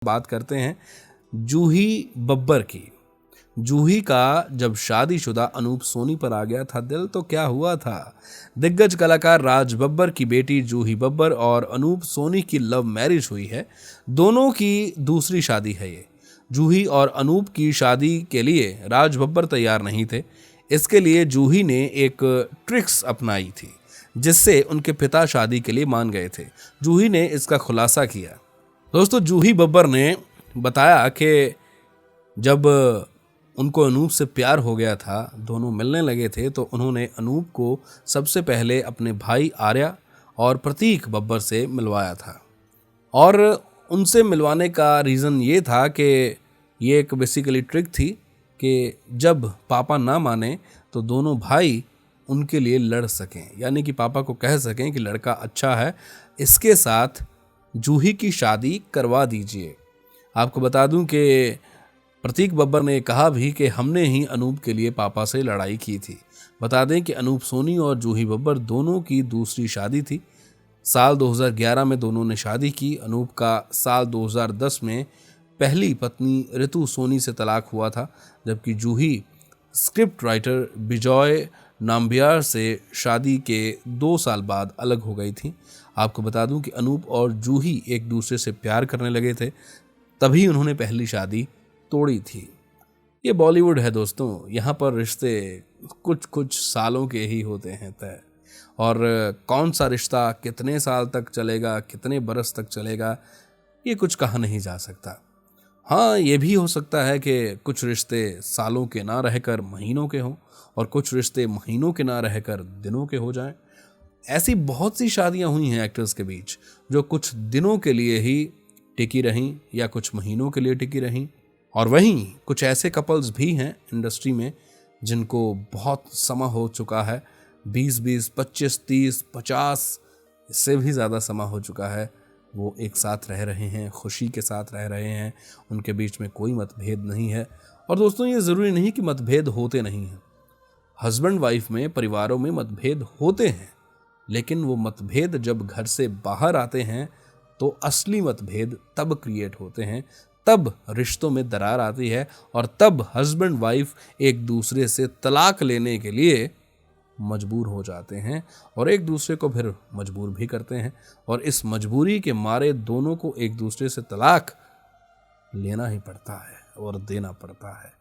बात करते हैं जूही बब्बर की। जूही का जब शादीशुदा अनूप सोनी पर आ गया था दिल तो क्या हुआ था। दिग्गज कलाकार राज बब्बर की बेटी जूही बब्बर और अनूप सोनी की लव मैरिज हुई है। दोनों की दूसरी शादी है ये। जूही और अनूप की शादी के लिए राज बब्बर तैयार नहीं थे। इसके लिए जूही ने एक ट्रिक्स अपनाई थी जिससे उनके पिता शादी के लिए मान गए थे। जूही ने इसका खुलासा किया। दोस्तों, जूही बब्बर ने बताया कि जब उनको अनूप से प्यार हो गया था, दोनों मिलने लगे थे, तो उन्होंने अनूप को सबसे पहले अपने भाई आर्या और प्रतीक बब्बर से मिलवाया था। और उनसे मिलवाने का रीज़न ये था कि ये एक बेसिकली ट्रिक थी कि जब पापा ना माने तो दोनों भाई उनके लिए लड़ सकें, यानी कि पापा को कह सकें कि लड़का अच्छा है, इसके साथ जूही की शादी करवा दीजिए। आपको बता दूं कि प्रतीक बब्बर ने कहा भी कि हमने ही अनूप के लिए पापा से लड़ाई की थी। बता दें कि अनूप सोनी और जूही बब्बर दोनों की दूसरी शादी थी। साल 2011 में दोनों ने शादी की। अनूप का साल 2010 में पहली पत्नी ऋतु सोनी से तलाक हुआ था, जबकि जूही स्क्रिप्ट राइटर बिजॉय नाम्बियार से शादी के 2 साल बाद अलग हो गई थी। आपको बता दूं कि अनूप और जूही एक दूसरे से प्यार करने लगे थे, तभी उन्होंने पहली शादी तोड़ी थी। ये बॉलीवुड है दोस्तों, यहाँ पर रिश्ते कुछ कुछ सालों के ही होते हैं तय। और कौन सा रिश्ता कितने साल तक चलेगा, कितने बरस तक चलेगा, ये कुछ कहा नहीं जा सकता। हाँ, ये भी हो सकता है कि कुछ रिश्ते सालों के ना रहकर महीनों के हों और कुछ रिश्ते महीनों के ना रहकर दिनों के हो जाएं। ऐसी बहुत सी शादियां हुई हैं एक्टर्स के बीच जो कुछ दिनों के लिए ही टिकी रहीं या कुछ महीनों के लिए टिकी रहीं। और वहीं कुछ ऐसे कपल्स भी हैं इंडस्ट्री में जिनको बहुत समय हो चुका है, 20-20, 25-30, 50, इससे भी ज़्यादा समय हो चुका है, वो एक साथ रह रहे हैं, खुशी के साथ रह रहे हैं, उनके बीच में कोई मतभेद नहीं है। और दोस्तों, ये ज़रूरी नहीं कि मतभेद होते नहीं हैं। हस्बैंड वाइफ में, परिवारों में मतभेद होते हैं, लेकिन वो मतभेद जब घर से बाहर आते हैं तो असली मतभेद तब क्रिएट होते हैं, तब रिश्तों में दरार आती है और तब हस्बैंड वाइफ एक दूसरे से तलाक लेने के लिए मजबूर हो जाते हैं और एक दूसरे को फिर मजबूर भी करते हैं। और इस मजबूरी के मारे दोनों को एक दूसरे से तलाक लेना ही पड़ता है और देना पड़ता है।